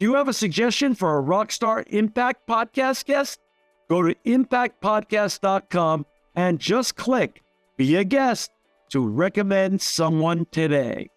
Do you have a suggestion for a Rockstar Impact Podcast guest? Go to impactpodcast.com and just click Be a Guest to recommend someone today.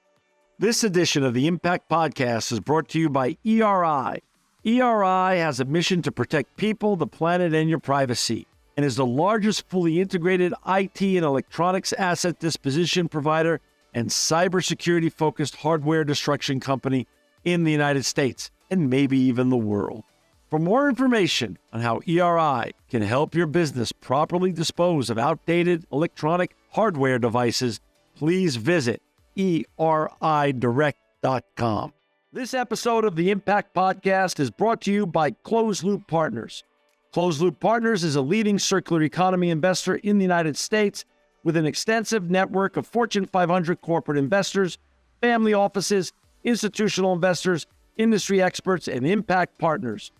This edition of the Impact Podcast is brought to you by ERI. ERI has a mission to protect people, the planet, and your privacy, and is the largest fully integrated IT and electronics asset disposition provider and cybersecurity-focused hardware destruction company in the United States, and maybe even the world. For more information on how ERI can help your business properly dispose of outdated electronic hardware devices, please visit eridirect.com. This episode of the Impact Podcast is brought to you by Closed Loop Partners. Closed Loop Partners is a leading circular economy investor in the United States with an extensive network of Fortune 500 corporate investors, family offices, institutional investors, industry experts, and impact partners.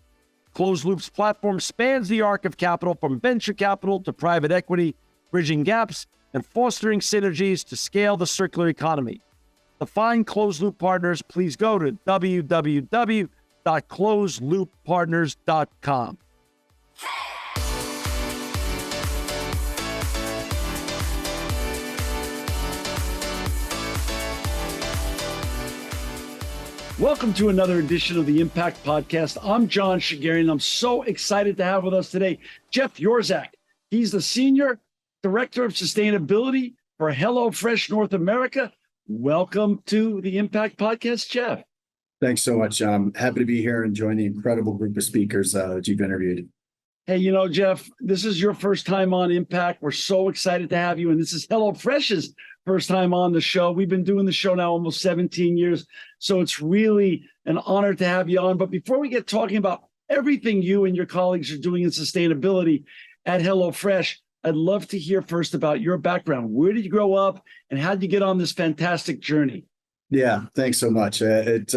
Closed Loop's platform spans the arc of capital from venture capital to private equity, bridging gaps and fostering synergies to scale the circular economy. To find Closed Loop Partners, please go to www.closedlooppartners.com. Welcome to another edition of the Impact Podcast. I'm John Shigarian. I'm so excited to have with us today Jeff Yorzyk. He's the Senior Director of Sustainability for HelloFresh North America. Welcome to the Impact Podcast, Jeff. Thanks so much, John. Happy to be here and join the incredible group of speakers that you've interviewed. Hey, Jeff, this is your first time on Impact. We're so excited to have you. And this is HelloFresh's first time on the show. We've been doing the show now almost 17 years. So it's really an honor to have you on. But before we get talking about everything you and your colleagues are doing in sustainability at HelloFresh, I'd love to hear first about your background. Where did you grow up and how did you get on this fantastic journey? Yeah, thanks so much. It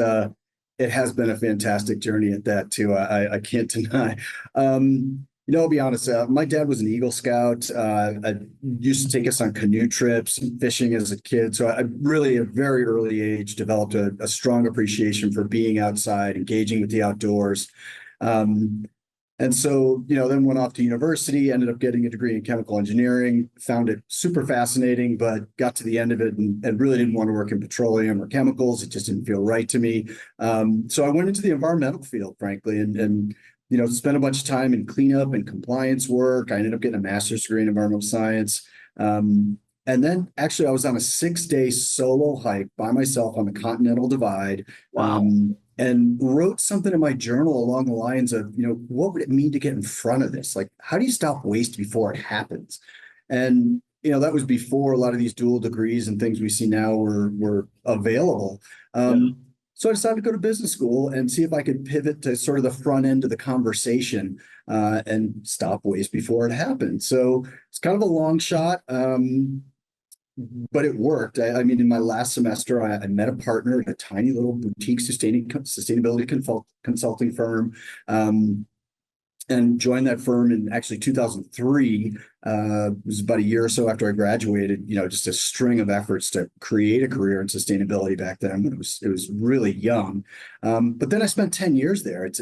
has been a fantastic journey at that too. I can't deny. I'll be honest. My dad was an Eagle Scout. I used to take us on canoe trips and fishing as a kid. So I really, at a very early age, developed a strong appreciation for being outside, engaging with the outdoors. And so, then went off to university, ended up getting a degree in chemical engineering, found it super fascinating, but got to the end of it and really didn't want to work in petroleum or chemicals. It just didn't feel right to me. So I went into the environmental field, frankly, and spent a bunch of time in cleanup and compliance work. I ended up getting a master's degree in environmental science. And then actually I was on a 6-day solo hike by myself on the Continental Divide. Wow. And wrote something in my journal along the lines of, what would it mean to get in front of this? Like, how do you stop waste before it happens? And, that was before a lot of these dual degrees and things we see now were available. So I decided to go to business school and see if I could pivot to sort of the front end of the conversation and stop waste before it happened. So it's kind of a long shot. But it worked. I mean, in my last semester, I met a partner at a tiny little boutique sustainability consulting firm, and joined that firm in actually 2003. It was about a year or so after I graduated. Just a string of efforts to create a career in sustainability back then. It was really young, but then I spent 10 years there. It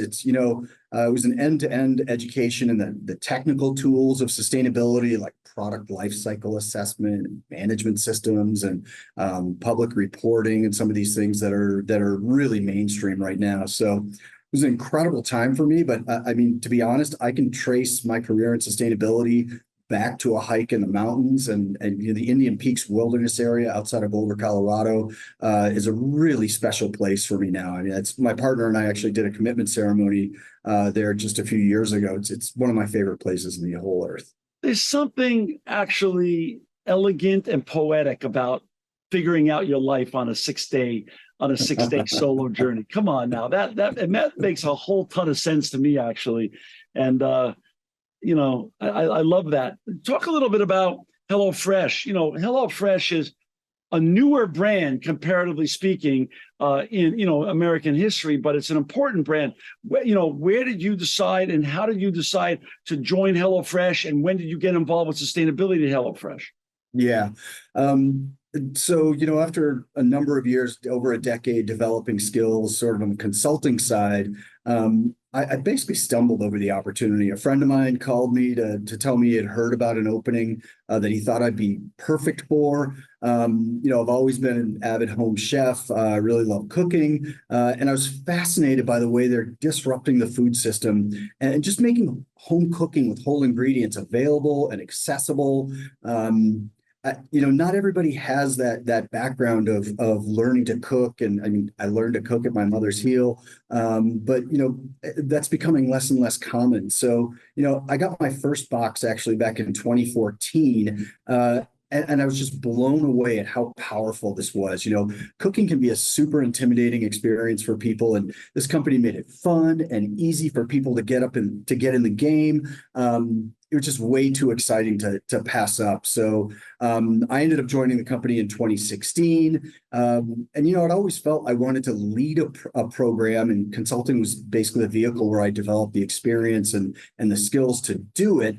was an end-to-end education in the technical tools of sustainability, like product life cycle assessment, and management systems, and public reporting, and some of these things that are really mainstream right now. So it was an incredible time for me, but I mean, to be honest, I can trace my career in sustainability back to a hike in the mountains, and the Indian Peaks Wilderness area outside of Boulder, Colorado, is a really special place for me now. I mean, it's my partner and I actually did a commitment ceremony there just a few years ago. It's one of my favorite places in the whole earth. There's something actually elegant and poetic about figuring out your life on a 6-day solo journey. Come on now, that makes a whole ton of sense to me, actually. And I love that. Talk a little bit about HelloFresh. HelloFresh is a newer brand, comparatively speaking, in American history, but it's an important brand. Where did you decide, and how did you decide to join HelloFresh, and when did you get involved with sustainability at HelloFresh? Yeah. So, after a number of years, over a decade, developing skills sort of on the consulting side, I basically stumbled over the opportunity. A friend of mine called me to tell me he had heard about an opening that he thought I'd be perfect for. I've always been an avid home chef. I really love cooking. And I was fascinated by the way they're disrupting the food system and just making home cooking with whole ingredients available and accessible. Not everybody has that background of learning to cook, and I mean, I learned to cook at my mother's heel, but that's becoming less and less common. So, I got my first box actually back in 2014. And I was just blown away at how powerful this was. Cooking can be a super intimidating experience for people, and this company made it fun and easy for people to get up and to get in the game. It was just way too exciting to pass up. So I ended up joining the company in 2016. And I'd always felt I wanted to lead a program, and consulting was basically the vehicle where I developed the experience and the skills to do it.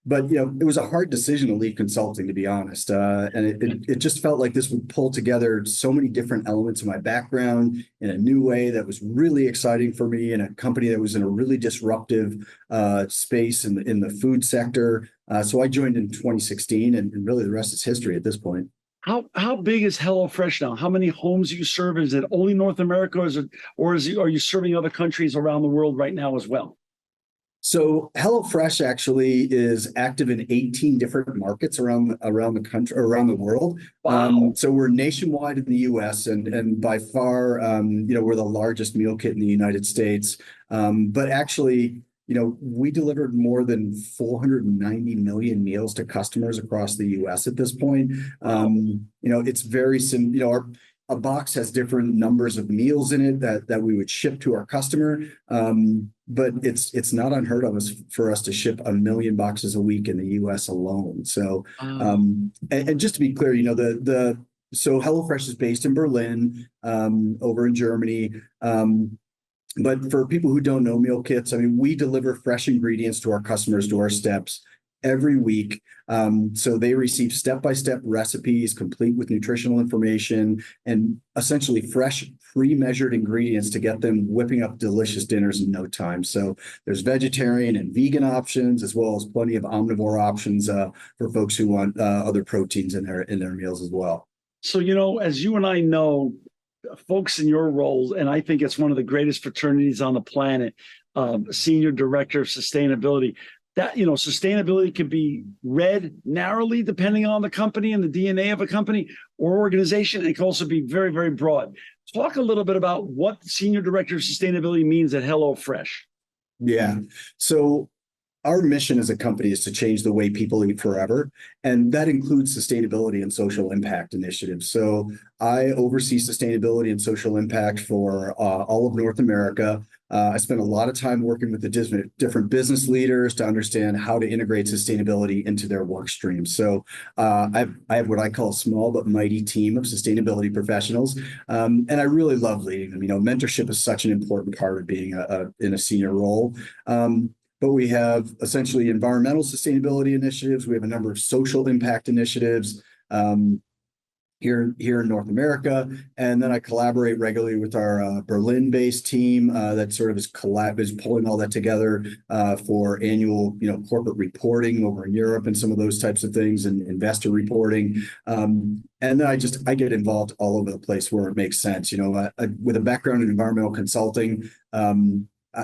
But it was a hard decision to leave consulting, to be honest. And it just felt like this would pull together so many different elements of my background in a new way that was really exciting for me, in a company that was in a really disruptive space in the food sector. So I joined in 2016, and really the rest is history at this point. How big is HelloFresh now? How many homes do you serve? Is it only North America, or are you serving other countries around the world right now as well? So HelloFresh actually is active in 18 different markets around the country, around the world. Wow. So we're nationwide in the U.S. and by far, we're the largest meal kit in the United States. But actually, we delivered more than 490 million meals to customers across the U.S. at this point. Wow. It's very simple. A box has different numbers of meals in it that we would ship to our customer. But it's not unheard of for us to ship 1 million boxes a week in the US alone. So, and just to be clear, so HelloFresh is based in Berlin, over in Germany. But for people who don't know meal kits, I mean, we deliver fresh ingredients to our customers' doorsteps every week. So they receive step-by-step recipes, complete with nutritional information, and essentially fresh, pre-measured ingredients to get them whipping up delicious dinners in no time. So there's vegetarian and vegan options, as well as plenty of omnivore options for folks who want other proteins in their meals as well. So, as you and I know, folks in your roles, and I think it's one of the greatest fraternities on the planet, Senior Director of Sustainability. That, sustainability can be read narrowly depending on the company and the DNA of a company or organization. It can also be very, very broad. Talk a little bit about what Senior Director of Sustainability means at HelloFresh. Yeah. So our mission as a company is to change the way people eat forever, and that includes sustainability and social impact initiatives. So I oversee sustainability and social impact for all of North America. I spend a lot of time working with the different business leaders to understand how to integrate sustainability into their work streams. So I have what I call a small but mighty team of sustainability professionals, and I really love leading them. Mentorship is such an important part of being in a senior role. But we have essentially environmental sustainability initiatives. We have a number of social impact initiatives here in North America, and then I collaborate regularly with our Berlin-based team that sort of is pulling all that together for annual corporate reporting over in Europe and some of those types of things, and investor reporting. And then I get involved all over the place where it makes sense. With a background in environmental consulting,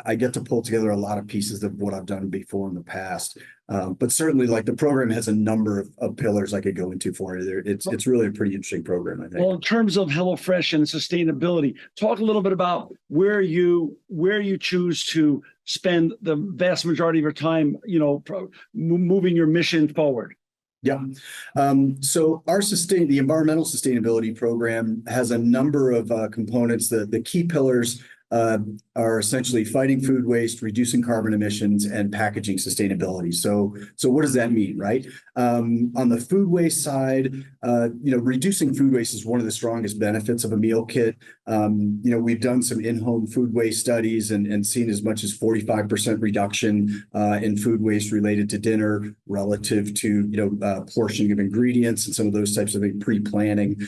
I get to pull together a lot of pieces of what I've done before in the past. But certainly, like, the program has a number of pillars I could go into for you. It's really a pretty interesting program, I think. Well, in terms of HelloFresh and sustainability, talk a little bit about where you choose to spend the vast majority of your time, moving your mission forward. Yeah. So the environmental sustainability program has a number of components. The key pillars are essentially fighting food waste, reducing carbon emissions, and packaging sustainability. So what does that mean, right? On the food waste side, reducing food waste is one of the strongest benefits of a meal kit. We've done some in-home food waste studies and seen as much as 45% reduction in food waste related to dinner relative to, portioning of ingredients and some of those types of pre-planning.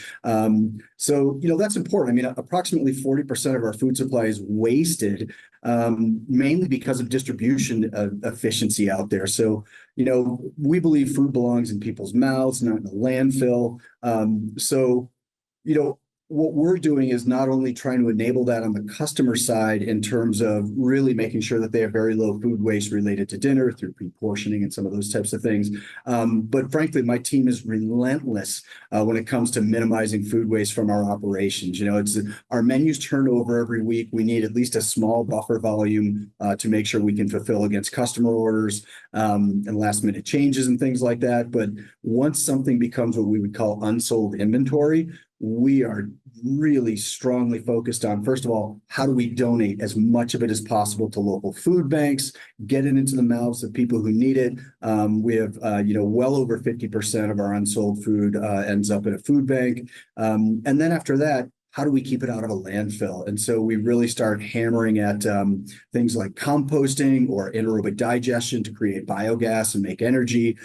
So that's important. I mean, approximately 40% of our food supply is wasted, mainly because of distribution efficiency out there. So, we believe food belongs in people's mouths, not in a landfill. So, what we're doing is not only trying to enable that on the customer side in terms of really making sure that they have very low food waste related to dinner through pre-portioning and some of those types of things. But frankly, my team is relentless when it comes to minimizing food waste from our operations. It's our menus turn over every week. We need at least a small buffer volume to make sure we can fulfill against customer orders and last minute changes and things like that. But once something becomes what we would call unsold inventory, we are really strongly focused on, first of all, how do we donate as much of it as possible to local food banks, get it into the mouths of people who need it. We have, well over 50% of our unsold food ends up at a food bank. And then after that, how do we keep it out of a landfill? And so we really start hammering at things like composting or anaerobic digestion to create biogas and make energy.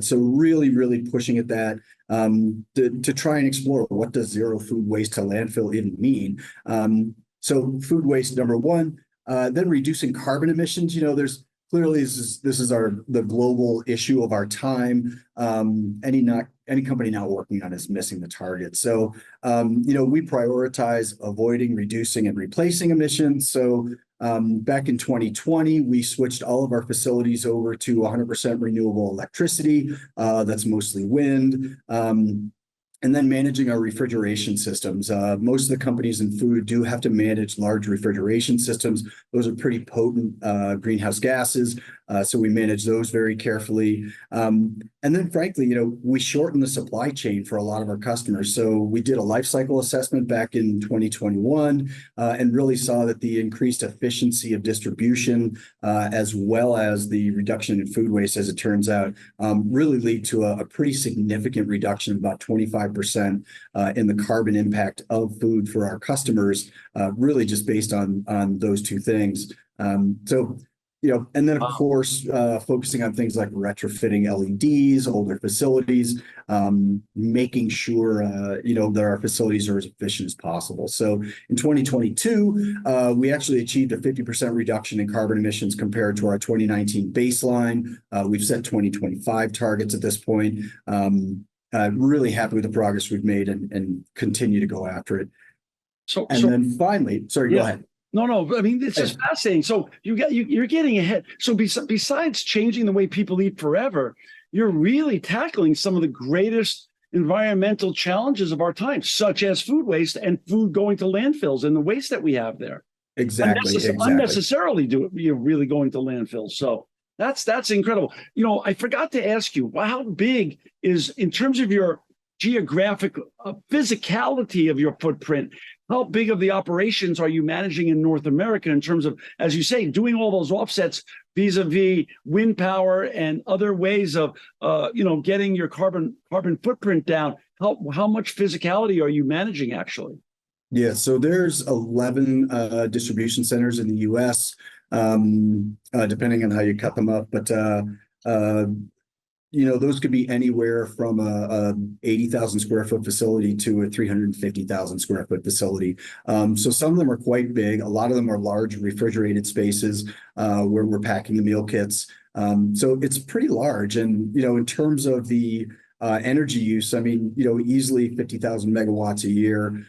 So really, really pushing at that. To try and explore what does zero food waste to landfill even mean. So food waste, number one, then reducing carbon emissions. There's clearly this is the global issue of our time. Any company not working on is missing the target. So we prioritize avoiding, reducing, and replacing emissions. So back in 2020, we switched all of our facilities over to 100% renewable electricity. That's mostly wind. And then managing our refrigeration systems. Most of the companies in food do have to manage large refrigeration systems. Those are pretty potent greenhouse gases. So we manage those very carefully. And then frankly, we shorten the supply chain for a lot of our customers. So we did a life cycle assessment back in 2021 and really saw that the increased efficiency of distribution as well as the reduction in food waste, as it turns out, really lead to a pretty significant reduction of about 25% in the carbon impact of food for our customers, really just based on those two things. And then, of course, focusing on things like retrofitting LEDs, older facilities, making sure, that our facilities are as efficient as possible. So in 2022, we actually achieved a 50% reduction in carbon emissions compared to our 2019 baseline. We've set 2025 targets at this point. Really happy with the progress we've made and continue to go after it. Then finally, sorry, go ahead. No. I mean, this is fascinating. So you're getting ahead. So besides changing the way people eat forever, you're really tackling some of the greatest environmental challenges of our time, such as food waste and food going to landfills and the waste that we have there. Exactly. Unnecessarily really going to landfills. So that's incredible. I forgot to ask you, how big is, in terms of your geographic physicality of your footprint, how big of the operations are you managing in North America in terms of, as you say, doing all those offsets vis-a-vis wind power and other ways of, getting your carbon footprint down? How much physicality are you managing actually? Yeah, so there's 11 distribution centers in the U.S., depending on how you cut them up, but those could be anywhere from a 80,000 square foot facility to a 350,000 square foot facility. So some of them are quite big. A lot of them are large refrigerated spaces where we're packing the meal kits. So it's pretty large. And, in terms of the energy use, I mean, easily 50,000 megawatts a year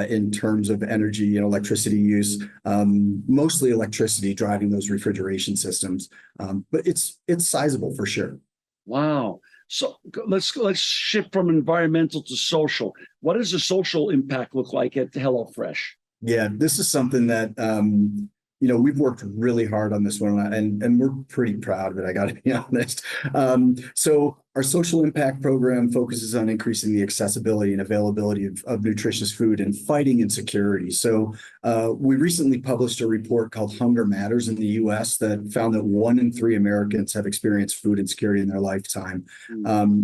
in terms of energy and electricity use, mostly electricity driving those refrigeration systems. But it's sizable for sure. Wow. So let's shift from environmental to social. What does the social impact look like at HelloFresh? Yeah, this is something that we've worked really hard on this one, and we're pretty proud of it, I got to be honest. So Our social impact program focuses on increasing the accessibility and availability of nutritious food and fighting insecurity. So we recently published a report called Hunger Matters in the US that found that 1 in 3 Americans have experienced food insecurity in their lifetime,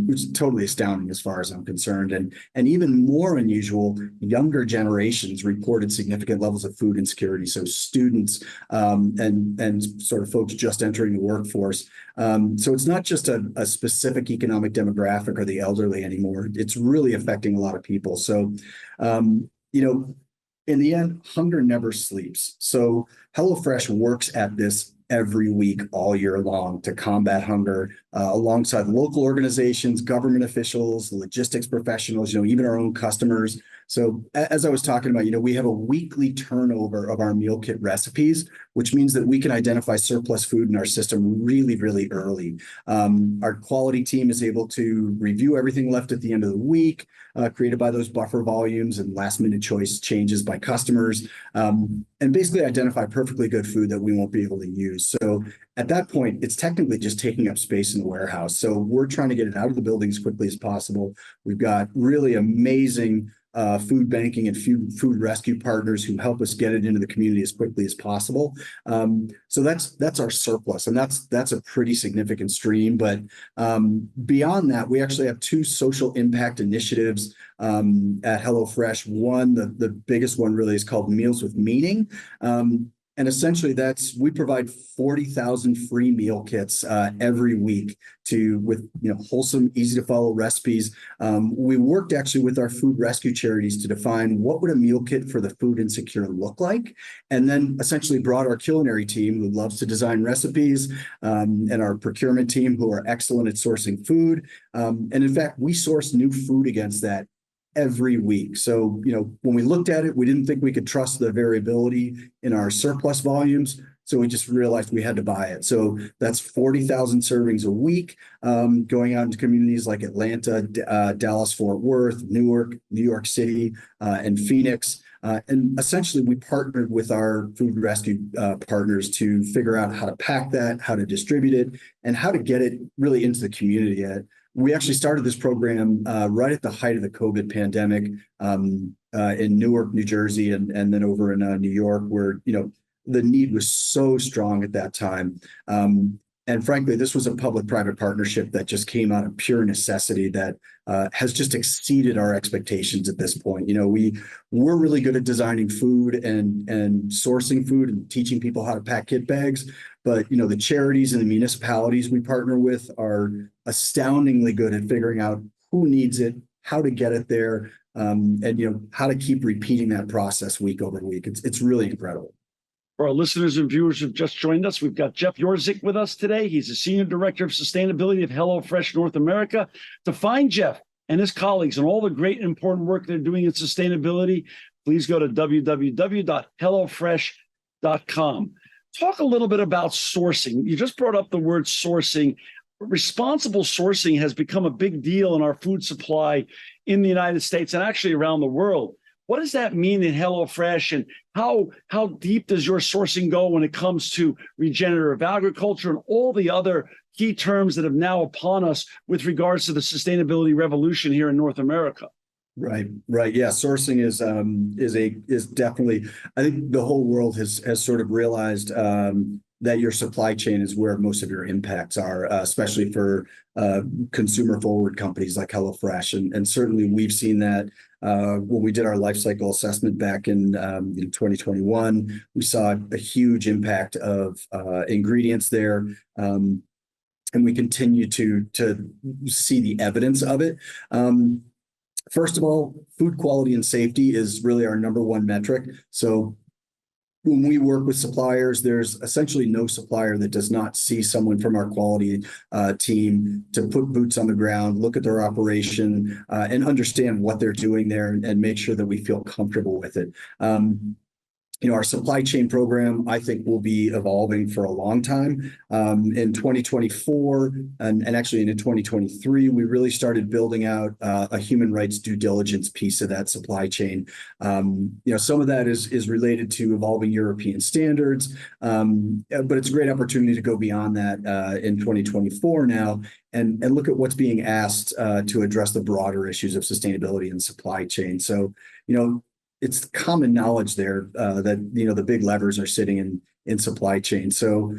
which is totally astounding as far as I'm concerned. And even more unusual, younger generations reported significant levels of food insecurity. So students and sort of folks just entering the workforce. So it's not just a specific economic demographic or the elderly anymore. It's really affecting a lot of people. So, in the end, hunger never sleeps. So HelloFresh works at this every week, all year long, to combat hunger, alongside local organizations, government officials, logistics professionals, even our own customers. So as I was talking about, we have a weekly turnover of our meal kit recipes, which means that we can identify surplus food in our system really, really early. Our quality team is able to review everything left at the end of the week, created by those buffer volumes and last minute choice changes by customers, and basically identify perfectly good food that we won't be able to use. So at that point, it's technically just taking up space in the warehouse. So we're trying to get it out of the building as quickly as possible. We've got really amazing food banking and food rescue partners who help us get it into the community as quickly as possible. So that's our surplus, and that's a pretty significant stream. But beyond that, we actually have 2 social impact initiatives at HelloFresh. One, the biggest one really is called Meals with Meaning. And essentially we provide 40,000 free meal kits every week with wholesome, easy to follow recipes. We worked actually with our food rescue charities to define what would a meal kit for the food insecure look like, and then essentially brought our culinary team who loves to design recipes, and our procurement team who are excellent at sourcing food. And in fact, we source new food against that every week. So, when we looked at it, we didn't think we could trust the variability in our surplus volumes. So we just realized we had to buy it. So that's 40,000 servings a week, going out into communities like Atlanta, Dallas, Fort Worth, Newark, New York City, and Phoenix. And essentially, we partnered with our food rescue partners to figure out how to pack that, how to distribute it, and how to get it really into the community. We actually started this program right at the height of the COVID pandemic in Newark, New Jersey, and then over in New York, where the need was so strong at that time. And frankly, this was a public-private partnership that just came out of pure necessity that has just exceeded our expectations at this point. We're really good at designing food and sourcing food and teaching people how to pack kit bags. But, the charities and the municipalities we partner with are astoundingly good at figuring out who needs it, how to get it there, and, how to keep repeating that process week over week. It's really incredible. For our listeners and viewers who've just joined us, we've got Jeff Yorzyk with us today. He's the Senior Director of Sustainability of HelloFresh North America. To find Jeff and his colleagues and all the great and important work they're doing in sustainability, please go to www.hellofresh.com. Talk a little bit about sourcing. You just brought up the word sourcing. Responsible sourcing has become a big deal in our food supply in the United States and actually around the world. What does that mean in HelloFresh, and how deep does your sourcing go when it comes to regenerative agriculture and all the other key terms that have now upon us with regards to the sustainability revolution here in North America? Right. Yeah, sourcing is definitely. I think the whole world has sort of realized that your supply chain is where most of your impacts are, especially for consumer forward companies like HelloFresh, and certainly we've seen that when we did our life cycle assessment back in 2021. We saw a huge impact of ingredients there. And we continue to see the evidence of it. First of all, food quality and safety is really our number one metric. So when we work with suppliers, there's essentially no supplier that does not see someone from our quality team to put boots on the ground, look at their operation, and understand what they're doing there and make sure that we feel comfortable with it. Our supply chain program, I think, will be evolving for a long time. In 2024 and actually in 2023, we really started building out a human rights due diligence piece of that supply chain. Some of that is related to evolving European standards, but it's a great opportunity to go beyond that in 2024 now and look at what's being asked to address the broader issues of sustainability and supply chain. So, it's common knowledge there that the big levers are sitting in supply chain. So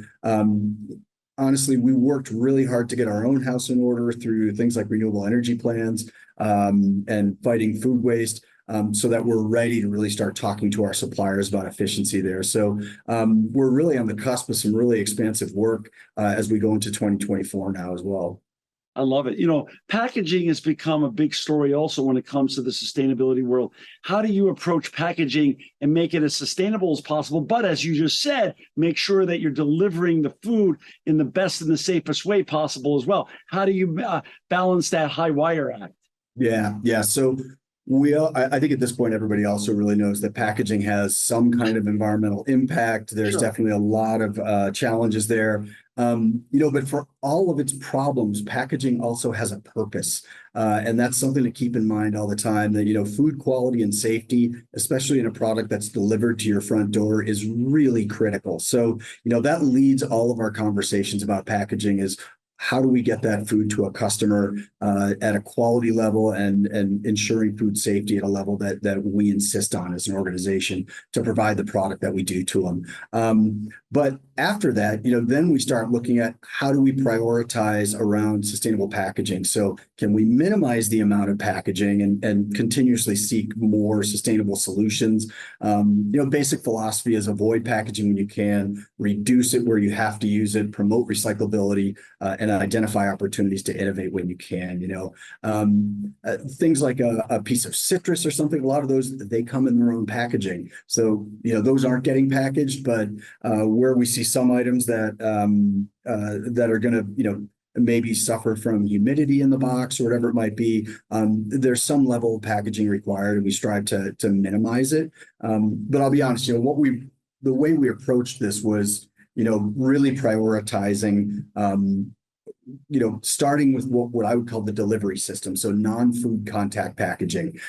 honestly, we worked really hard to get our own house in order through things like renewable energy plans and fighting food waste, so that we're ready to really start talking to our suppliers about efficiency there. So we're really on the cusp of some really expansive work as we go into 2024 now as well. I love it. Packaging has become a big story also when it comes to the sustainability world. How do you approach packaging and make it as sustainable as possible? But as you just said, make sure that you're delivering the food in the best and the safest way possible as well. How do you balance that high wire act? Yeah. So I think at this point, everybody also really knows that packaging has some kind of environmental impact. There's definitely a lot of challenges there. But for all of its problems, packaging also has a purpose. And that's something to keep in mind all the time that, food quality and safety, especially in a product that's delivered to your front door, is really critical. So, that leads all of our conversations about packaging is how do we get that food to a customer at a quality level and ensuring food safety at a level that we insist on as an organization to provide the product that we do to them. But after that, then we start looking at how do we prioritize around sustainable packaging. So can we minimize the amount of packaging and continuously seek more sustainable solutions? Basic philosophy is avoid packaging when you can, reduce it where you have to use it, promote recyclability, and identify opportunities to innovate when you can. Things like a piece of citrus or something, a lot of those, they come in their own packaging. So, those aren't getting packaged, but where we see some items that are going to, maybe suffer from humidity in the box or whatever it might be, there's some level of packaging required, and we strive to minimize it. But I'll be honest, the way we approached this was, really prioritizing starting with what I would call the delivery system, so non-food contact packaging.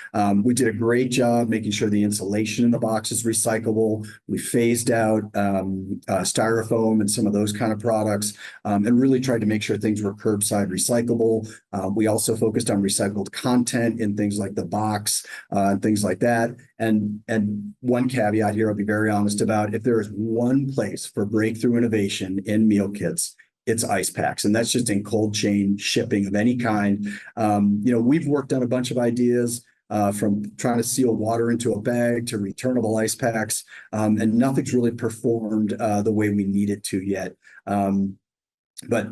We did a great job making sure the insulation in the box is recyclable. We phased out styrofoam and some of those kind of products, and really tried to make sure things were curbside recyclable. We also focused on recycled content in things like the box and things like that. And one caveat here, I'll be very honest about, if there is one place for breakthrough innovation in meal kits, it's ice packs, and that's just in cold chain shipping of any kind. We've worked on a bunch of ideas from trying to seal water into a bag to returnable ice packs, and nothing's really performed the way we need it to yet. But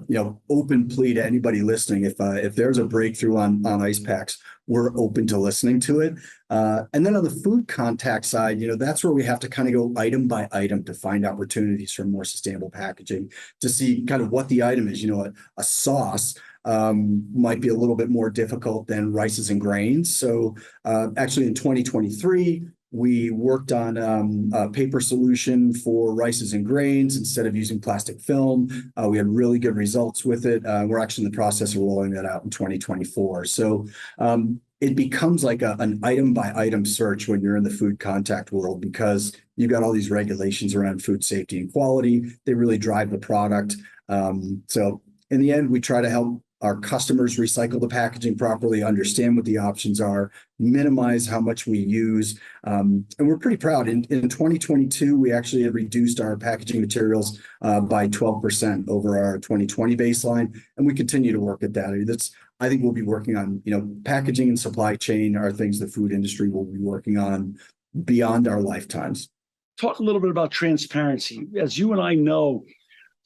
open plea to anybody listening, if there's a breakthrough on ice packs, we're open to listening to it. And then on the food contact side, that's where we have to kind of go item by item to find opportunities for more sustainable packaging, to see kind of what the item is. A sauce might be a little bit more difficult than rices and grains. So actually in 2023, we worked on a paper solution for rices and grains instead of using plastic film. We had really good results with it. We're actually in the process of rolling that out in 2024. So it becomes like an item by item search when you're in the food contact world, because you've got all these regulations around food safety and quality. They really drive the product. So in the end, we try to help our customers recycle the packaging properly, understand what the options are, minimize how much we use. And we're pretty proud. In 2022, we actually have reduced our packaging materials by 12% over our 2020 baseline. And we continue to work at that. I think we'll be working on, packaging and supply chain are things the food industry will be working on beyond our lifetimes. Talk a little bit about transparency. As you and I know,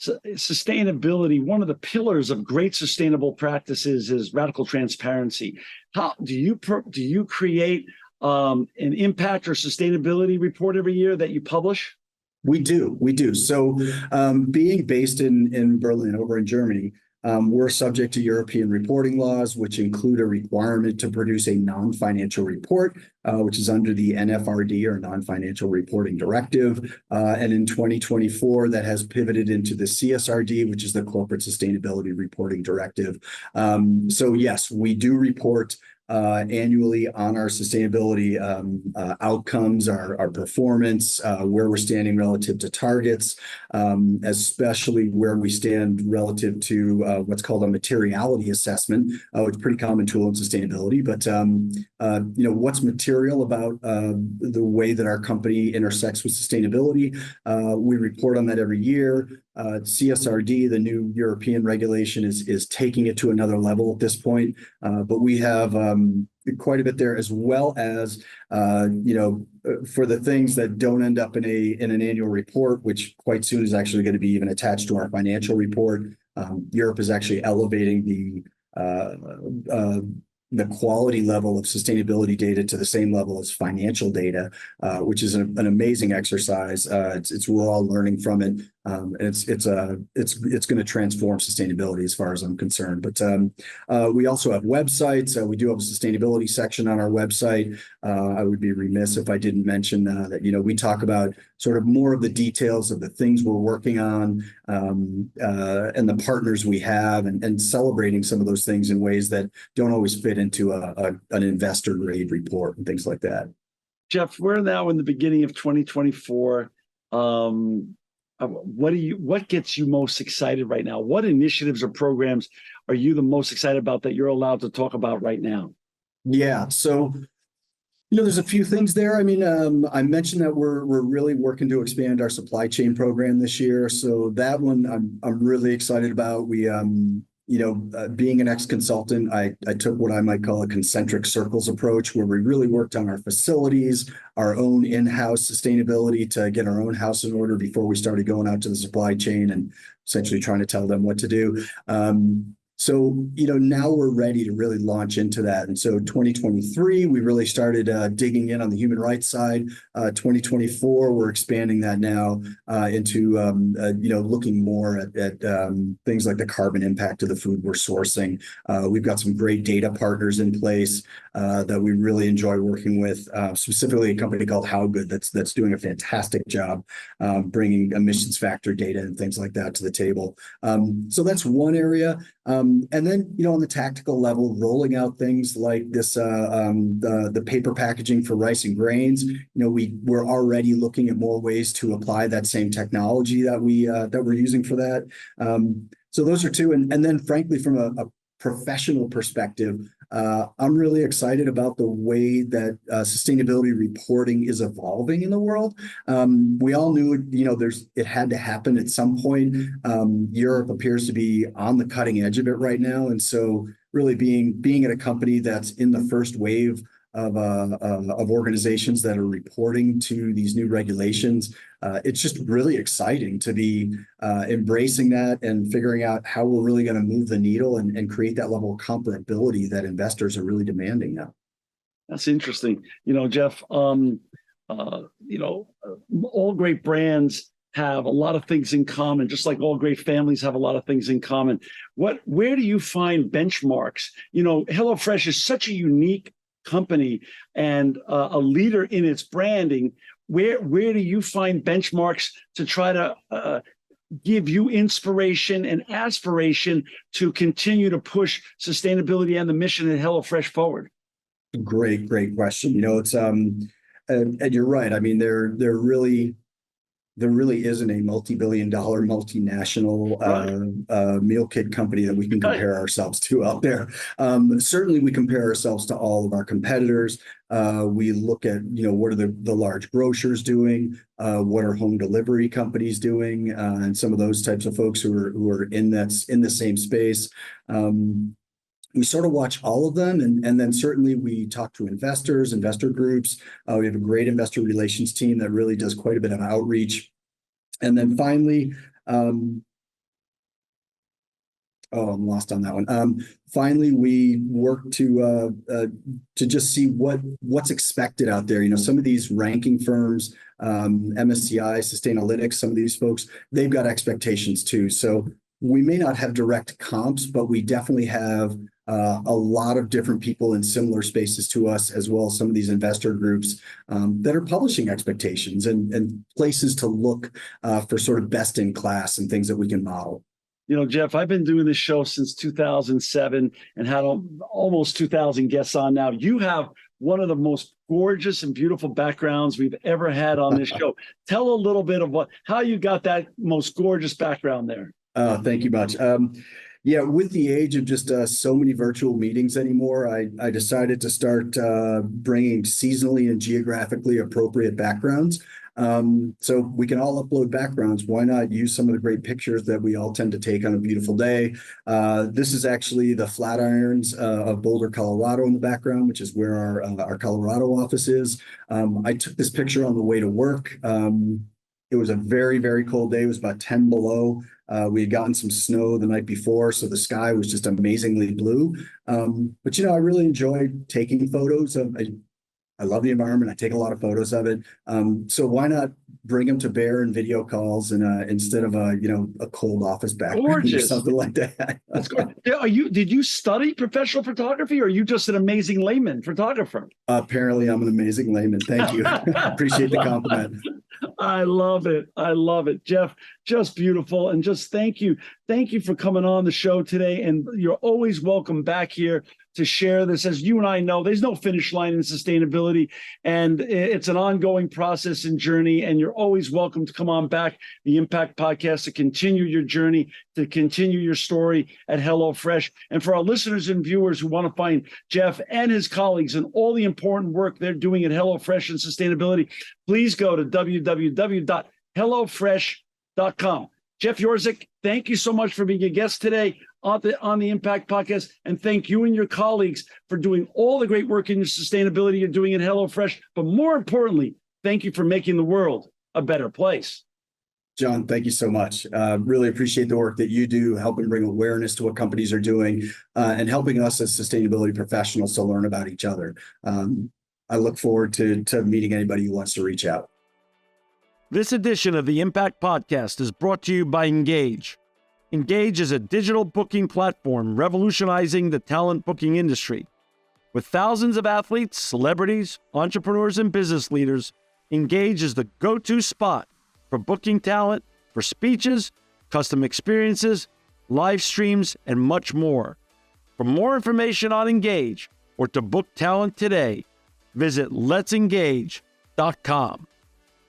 sustainability, one of the pillars of great sustainable practices is radical transparency. How do you create an impact or sustainability report every year that you publish? We do. So being based in Berlin over in Germany, We're subject to European reporting laws, which include a requirement to produce a non-financial report, which is under the NFRD, or Non-Financial Reporting Directive. And in 2024, that has pivoted into the CSRD, which is the Corporate Sustainability Reporting Directive. So yes, we do report annually on our sustainability outcomes, our performance, where we're standing relative to targets, especially where we stand relative to what's called a materiality assessment, which is a pretty common tool in sustainability. But what's material about the way that our company intersects with sustainability? We report on that every year. CSRD, the new European regulation, is taking it to another level at this point. But we have quite a bit there, as well as for the things that don't end up in an annual report, which quite soon is actually going to be even attached to our financial report. Europe is actually elevating the quality level of sustainability data to the same level as financial data, which is an amazing exercise. We're all learning from it. And it's going to transform sustainability as far as I'm concerned. But we also have websites. We do have a sustainability section on our website. I would be remiss if I didn't mention that we talk about sort of more of the details of the things we're working on, and the partners we have, and celebrating some of those things in ways that don't always fit into an investor grade report and things like that. Jeff, we're now in the beginning of 2024. What gets you most excited right now? What initiatives or programs are you the most excited about that you're allowed to talk about right now? Yeah, so there's a few things there. I mean, I mentioned that we're really working to expand our supply chain program this year. So that one I'm really excited about. We being an ex-consultant, I took what I might call a concentric circles approach, where we really worked on our facilities, our own in-house sustainability, to get our own house in order before we started going out to the supply chain and essentially trying to tell them what to do. So, now we're ready to really launch into that. And so 2023, we really started digging in on the human rights side. 2024, we're expanding that now into, looking more at things like the carbon impact of the food we're sourcing. We've got some great data partners in place that we really enjoy working with, specifically a company called How Good that's doing a fantastic job bringing emissions factor data and things like that to the table. So that's one area. And then, on the tactical level, rolling out things like this, the paper packaging for rice and grains. We're already looking at more ways to apply that same technology that we're using for that. So those are two. And then, frankly, from a professional perspective, I'm really excited about the way that sustainability reporting is evolving in the world. We all knew, it had to happen at some point. Europe appears to be on the cutting edge of it right now, and so really being at a company that's in the first wave of organizations that are reporting to these new regulations, it's just really exciting to be embracing that and figuring out how we're really going to move the needle and create that level of comparability that investors are really demanding now. That's interesting. Jeff, all great brands have a lot of things in common, just like all great families have a lot of things in common. Where do you find benchmarks? HelloFresh is such a unique company and a leader in its branding. Where do you find benchmarks to try to give you inspiration and aspiration to continue to push sustainability and the mission at HelloFresh forward? Great question. It's and you're right. I mean, there really isn't a multi-billion-dollar multinational meal kit company that we can compare ourselves to out there. Certainly, we compare ourselves to all of our competitors. We look at, what are the large grocers doing? What are home delivery companies doing? And some of those types of folks who are in the same space. We sort of watch all of them, and then certainly we talk to investors, investor groups. We have a great investor relations team that really does quite a bit of outreach. And then finally, I'm lost on that one. Finally, we work to just see what's expected out there. Some of these ranking firms, MSCI, Sustainalytics, some of these folks, they've got expectations too. So we may not have direct comps, but we definitely have a lot of different people in similar spaces to us, as well as some of these investor groups that are publishing expectations and places to look for sort of best in class and things that we can model. You know, Jeff, I've been doing this show since 2007 and had almost 2,000 guests on now. You have one of the most gorgeous and beautiful backgrounds we've ever had on this show. Tell a little bit of how you got that most gorgeous background there. Thank you much. Yeah, with the age of just so many virtual meetings anymore, I decided to start bringing seasonally and geographically appropriate backgrounds. So we can all upload backgrounds. Why not use some of the great pictures that we all tend to take on a beautiful day? This is actually the Flatirons of Boulder, Colorado in the background, which is where our Colorado office is. I took this picture on the way to work. It was a very, very cold day. It was about 10 below. We had gotten some snow the night before, so the sky was just amazingly blue. But, I really enjoyed taking photos of. I love the environment. I take a lot of photos of it. So why not bring them to bear in video calls and instead of a cold office background or something like that. That's good. Did you study professional photography, or are you just an amazing layman photographer? Apparently, I'm an amazing layman. Thank you. Appreciate the compliment. I love it. I love it, Jeff. Just beautiful, and just thank you. Thank you for coming on the show today. And you're always welcome back here to share this. As you and I know, there's no finish line in sustainability, and it's an ongoing process and journey. And you're always welcome to come on back, the Impact Podcast, to continue your journey, to continue your story at HelloFresh. And for our listeners and viewers who want to find Jeff and his colleagues and all the important work they're doing at HelloFresh and sustainability, please go to www.hellofresh.com. Jeff Yorzyk, thank you so much for being a guest today on the Impact Podcast. And thank you and your colleagues for doing all the great work in your sustainability you're doing at HelloFresh. But more importantly, thank you for making the world a better place. John, thank you so much. Really appreciate the work that you do, helping bring awareness to what companies are doing and helping us as sustainability professionals to learn about each other. I look forward to meeting anybody who wants to reach out. This edition of the Impact Podcast is brought to you by Engage. Engage is a digital booking platform revolutionizing the talent booking industry. With thousands of athletes, celebrities, entrepreneurs, and business leaders, Engage is the go-to spot for booking talent, for speeches, custom experiences, live streams, and much more. For more information on Engage or to book talent today, visit letsengage.com.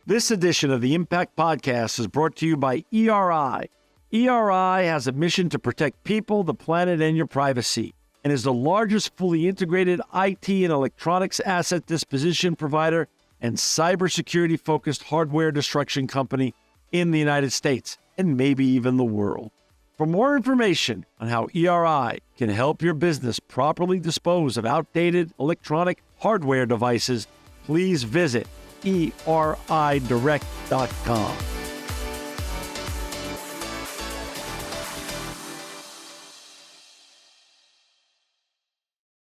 This edition of the Impact Podcast is brought to you by ERI. ERI has a mission to protect people, the planet, and your privacy, and is the largest fully integrated IT and electronics asset disposition provider and cybersecurity-focused hardware destruction company in the United States, and maybe even the world. For more information on how ERI can help your business properly dispose of outdated electronic hardware devices, please visit eridirect.com.